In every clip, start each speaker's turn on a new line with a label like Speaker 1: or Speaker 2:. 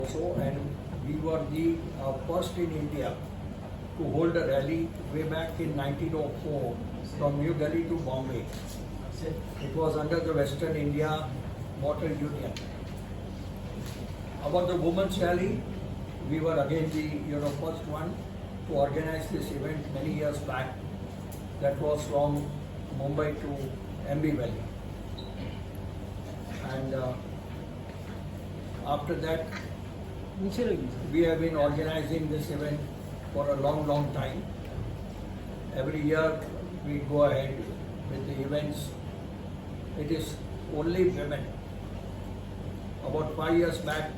Speaker 1: also, and we were the first in India to hold a rally way back in 1904 from New Delhi to Bombay. It was under the Western India Motor Union. About the Women's Rally, we were again the first one to organize this event many years back. That was from Mumbai to MB Valley, and after that we have been organizing this event for a long time. Every year we go ahead with the events. It is only women. About 5 years back,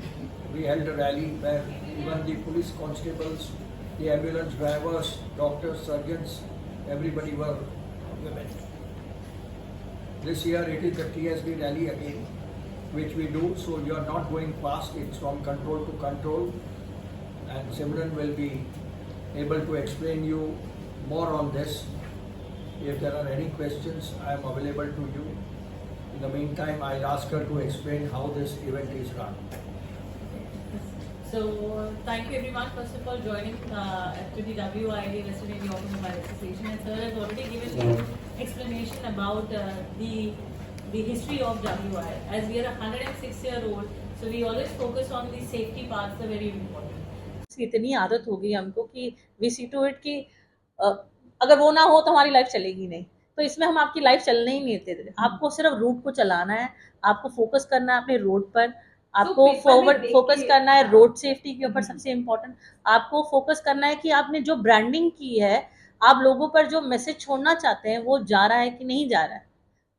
Speaker 1: we held a rally where even the police constables, the ambulance drivers, doctors, surgeons, everybody were women. This year it is the TSB rally again, which we do, so you are not going fast, it's from control to control, and Simran will be able to explain you more on this. If there are any questions, I am available to you. In the meantime, I'll ask her to explain how this event is run.
Speaker 2: So, thank you everyone first of all joining to the WIA Western India Automobile Association, and sir has already given you explanation about the history of WI. As we are a 106-year-old, so we always focus on the safety parts are very important.
Speaker 3: इतनी आदत हो गई हमको कि we C to it कि अगर वो ना हो तो हमारी लाइफ चलेगी नहीं, तो इसमें हम आपकी लाइफ चलने ही नहीं देते। आपको सिर्फ रूट को चलाना है, आपको फोकस करना है अपने रोड पर, आपको फोकस करना है रोड सेफ्टी के ऊपर। सबसे इम्पोर्टेंट आपको फोकस करना है कि आपने जो ब्रांडिंग की है, आप लोगों पर जो मैसेज छोड़ना चाहते हैं वो जा रहा है कि नहीं जा रहा है।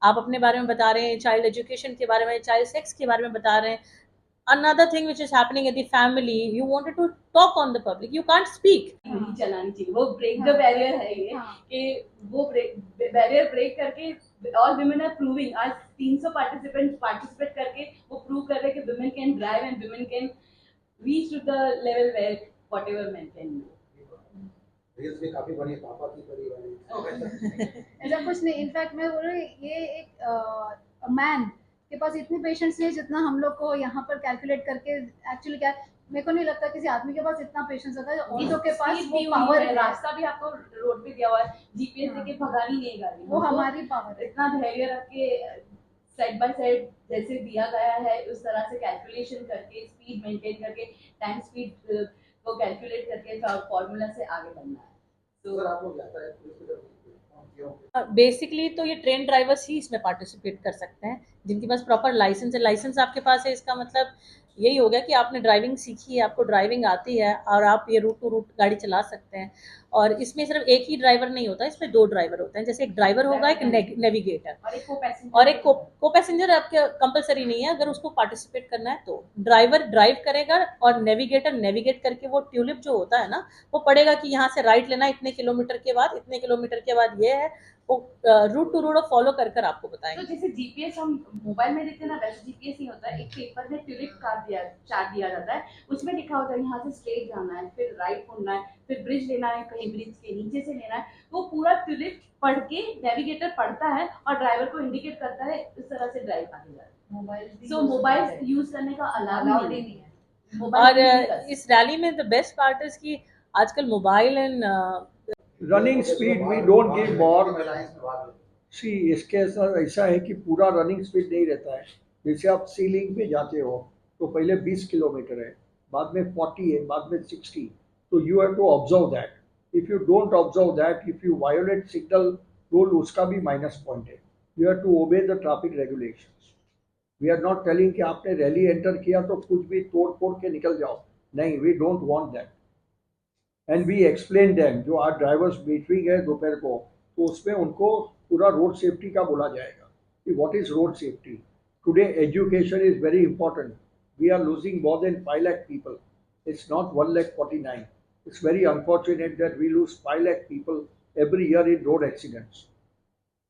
Speaker 3: आप अपने बारे में बता रहे हैं, चाइल्ड एजुकेशन के बारे में, चाइल्ड सेक्स के बारे में बता रहे हैं। Another thing which is happening at the family, you wanted to talk on the public, you can't speak.
Speaker 4: चलानी चाहिए, वो ब्रेक द बैरियर है ये कि वो बैरियर ब्रेक करके ऑल विमेन आर प्रूविंग। आज 300 पार्टिसिपेट करके वो प्रूव कर रहे हैं कि women can drive and women can reach to the level where whatever men can do.
Speaker 5: Reels भी काफी बनी, पापा की बड़ी बनी।
Speaker 6: ऐसा कुछ नहीं, इनफैक्ट मैं बोल रही ये एक मैन के पास इतनी पेशेंस नहीं जितना हम लोग को यहाँ पर कैलकुलेट करके एक्चुअली क्या मेरे को नहीं लगता किसी आदमी के पास इतना पेशेंस होता है। ऑटो के पास वो पावर है,
Speaker 4: रास्ता भी आपको रोड पे दिया हुआ है, जीपीएस देके भगानी नहीं गाड़ी,
Speaker 6: वो हमारी पावर है।
Speaker 4: इतना धैर्य रख के साइड बाय साइड जैसे दिया गया है उस तरह से कैलकुलेशन करके स्पीड मेंटेन करके टाइम स्पीड को कैलकुलेट करके फॉर्मूला से आगे बढ़ना है।
Speaker 5: तो सर आप लोग जाता है
Speaker 3: बेसिकली तो ये ट्रेन ड्राइवर्स ही इसमें पार्टिसिपेट कर सकते हैं जिनके पास प्रॉपर लाइसेंस है। लाइसेंस आपके पास है, इसका मतलब यही हो गया कि आपने ड्राइविंग सीखी है, आपको ड्राइविंग आती है और आप ये रूट टू रूट गाड़ी चला सकते हैं। और इसमें सिर्फ एक ही ड्राइवर नहीं होता, इसमें 2 ड्राइवर होते हैं। जैसे एक ड्राइवर होगा, एक नेविगेटर और एक को पैसेंजर। आपके कंपलसरी नहीं है, अगर उसको पार्टिसिपेट करना है तो ड्राइवर ड्राइव करेगा और नेविगेटर नेविगेट करके वो ट्यूलिप जो होता है ना, वो पढ़ेगा कि यहाँ से राइट लेना, इतने किलोमीटर के बाद, इतने किलोमीटर के बाद ये है, वो रूट टू रूट फॉलो कर कर आपको बताएंगे।
Speaker 4: तो जैसे जीपीएस हम मोबाइल में देखते हैं ना, वैसे जीपीएस नहीं होता है। एक पेपर में ट्यूलिप चार्ट दिया जाता है, उसमें लिखा होता है यहाँ से स्ट्रेट जाना है, फिर राइट मुड़ना है, फिर ब्रिज लेना है, कहीं ब्रिज के नीचे से लेना है। वो पूरा ट्यूलिप पढ़ के नेविगेटर पढ़ता है और ड्राइवर को इंडिकेट करता है, इस तरह से ड्राइव आगे जाता है। सो मोबाइल यूज करने का अलाउड नहीं है।
Speaker 3: और इस रैली में द बेस्ट पार्ट इज कि आजकल mobile and
Speaker 1: running speed we don't give more. See इसके ऐसा है कि पूरा रनिंग स्पीड नहीं रहता है। जैसे आप सीलिंग पे जाते हो तो पहले 20 किलोमीटर है, बाद में 40 है, बाद में 60। तो you have to observe that. If you don't observe that, if you violate signal rule, उसका भी माइनस पॉइंट है। You have to obey the traffic regulations. We are not telling कि आपने रैली एंटर किया तो कुछ भी तोड़ फोड़ के निकल जाओ, नहीं, we don't want that. And we explain them. जो आज ड्राइवर्स ब्रीफिंग है दोपहर को, तो उसमें उनको पूरा रोड सेफ्टी का बोला जाएगा कि what is road safety. Today education is very important. We are losing more than 5 lakh people. It's not 1,49,000. It's very unfortunate that we lose 5 lakh people every year in road accidents.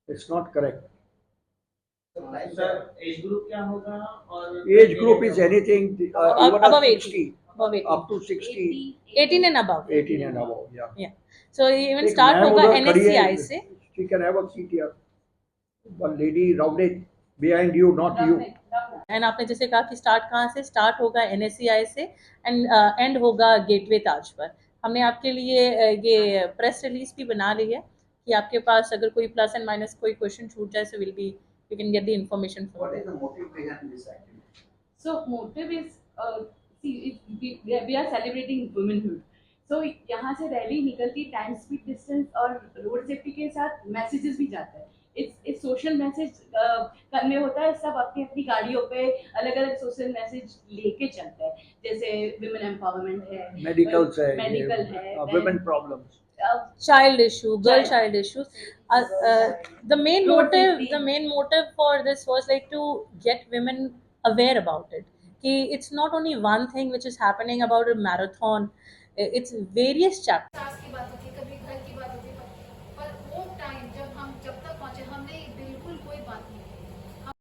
Speaker 1: It's not correct.
Speaker 7: Sir age group क्या होगा? और
Speaker 1: Age group is anything even
Speaker 3: above
Speaker 1: up
Speaker 3: 80. Above 80.
Speaker 1: up to 60,
Speaker 3: 18 and above.
Speaker 1: 18 and above. Yeah.
Speaker 3: So even
Speaker 1: एक
Speaker 3: start
Speaker 1: ma'am
Speaker 3: होगा
Speaker 1: उधर खड़ी है,
Speaker 3: NHCI से।
Speaker 1: She can have a seat here. One lady rounded behind you, not you.
Speaker 3: And आपने जैसे कहा कि स्टार्ट कहाँ से, स्टार्ट होगा NSCI से एंड एंड होगा गेटवे ताज पर। हमने आपके लिए ये प्रेस रिलीज भी बना ली है कि आपके पास अगर कोई प्लस एंड माइनस कोई क्वेश्चन छूट जाए so will be you can get the information from
Speaker 5: What is the motive behind this activity?
Speaker 4: So motive is we are celebrating womanhood. So यहाँ से रैली निकलती टाइम स्पीड डिस्टेंस और road safety के साथ messages भी जाता है। इस सोशल मैसेज करने होता है, सब अपनी अपनी गाड़ियों पे अलग अलग सोशल मैसेज लेके चलता है, जैसे विमेन एम्पावरमेंट है,
Speaker 1: मेडिकल्स है,
Speaker 4: मेडिकल है,
Speaker 1: women problems,
Speaker 3: child issue, girl child issues. The main
Speaker 4: Road
Speaker 3: motive,
Speaker 4: safety.
Speaker 3: the main motive for this was like to get women aware about it. कि it's not only one thing which is happening about a marathon. It's various chapters.
Speaker 8: की बातों